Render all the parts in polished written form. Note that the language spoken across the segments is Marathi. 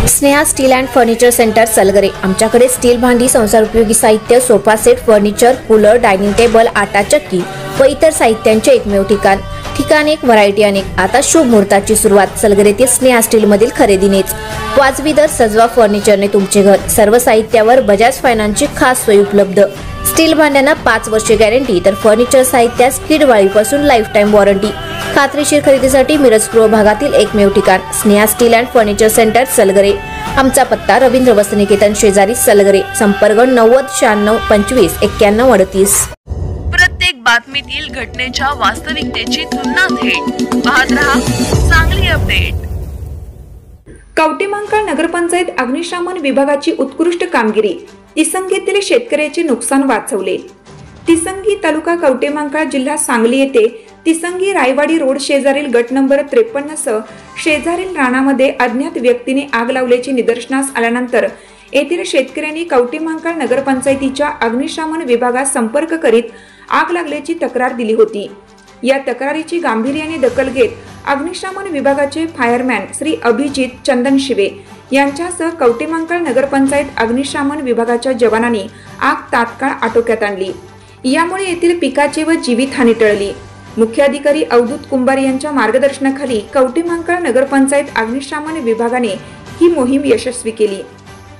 Sneha steel and furniture centre Salgare. आमच्याकडे स्टील भांडी, संसार उपयोगी साहित्य, sofa set, furniture, cooler, dining table, आटा चक्की व इतर साहित्यांचे एकमेव ठिकाण एक, व्हरायटी अनेक। आता शुभ मुहूर्ताची सुरुवात सलगरेतील स्नेहा स्टील मधील खरेदीनेच। वाजवी दर, सजवा फर्निचरने तुमचे घर। सर्व साहित्यावर बजाज फायनान्सची खास सोय उपलब्ध। स्टील भांड्यांना 5 वर्षे गॅरंटी, तर फर्निचर साहित्यास किडवाळीपासून लाईफ टाइम वॉरंटी। खात्रीशीर खरेदीसाठी मिरज पूर्व भागातील एकमेव ठिकाण Sneha steel and furniture centre Salgare. आमचा पत्ता रवींद्र वस्त्रनिकेतन शेजारी सलगरे। संपर्क 90 96 25 91 38। प्रत्येक बातमीतील घटनेच्या वास्तविकतेची तुलना थेट पाहत रहा चांगली अपडेट। कवटेमहांकाळ नगरपंचायत अग्निशमन विभागाची उत्कृष्ट कामगिरी। तिसंगीतील शेतकऱ्याचे नुकसान वाचवले। तिसंगी तालुका कवटेमहांकाळ जिल्हा सांगली येथे तिसंगी रायवाडी रोड शेजारील गट नंबर 53 सह शेजारील रानामध्ये अज्ञात व्यक्तीने आग लावल्याचे निदर्शनास आल्यानंतर येथील शेतकऱ्यांनी कवटेमहांकाळ नगरपंचायतीच्या अग्निशमन विभागास संपर्क करीत आग लागल्याची तक्रार दिली होती। या तक्रारीची गांभीर्याने दखल घेत अग्निशमन विभागाचे फायरमॅन श्री अभिजित चंदनशिवे यांच्यासह कवटेमहांकाळ नगरपंचायत अग्निशमन विभागाच्या जवानांनी आग तात्काळ आटोक्यात आणली। यामुळे येथील पिकाची व जीवितहानी टळली। मुख्याधिकारी अवधूत कुंभार यांच्या मार्गदर्शनाखाली कवटेमहांकाळ नगरपंचायत अग्निशमन विभागाने ही मोहीम यशस्वी केली।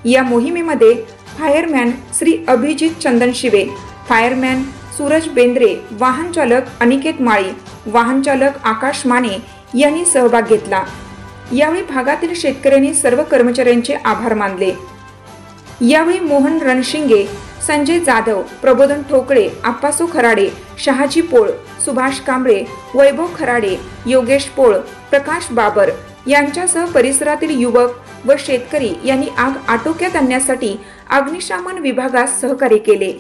या मोहिमेमध्ये फायरमॅन श्री अभिजित चंदनशिवे, फायरमॅन सूरज बेंद्रे, वाहन चालक अनिकेत माळी, वाहन चालक आकाश माने यांनी सहभाग घेतला। यावेळी भागातील शेतकऱ्यांनी सर्व कर्मचाऱ्यांचे आभार मानले। यावेळी मोहन रणशिंगे, संजय जाधव, प्रबोधन ठोकळे, आप्पासो खराडे, शहाजी पोळ, सुभाष कांबळे, वैभव खराडे, योगेश पोळ, प्रकाश बाबर यांच्यासह परिसरातील युवक व शेतकरी यांनी आग आटोक्यात आणण्यासाठी अग्निशमन विभागास सहकार्य केले।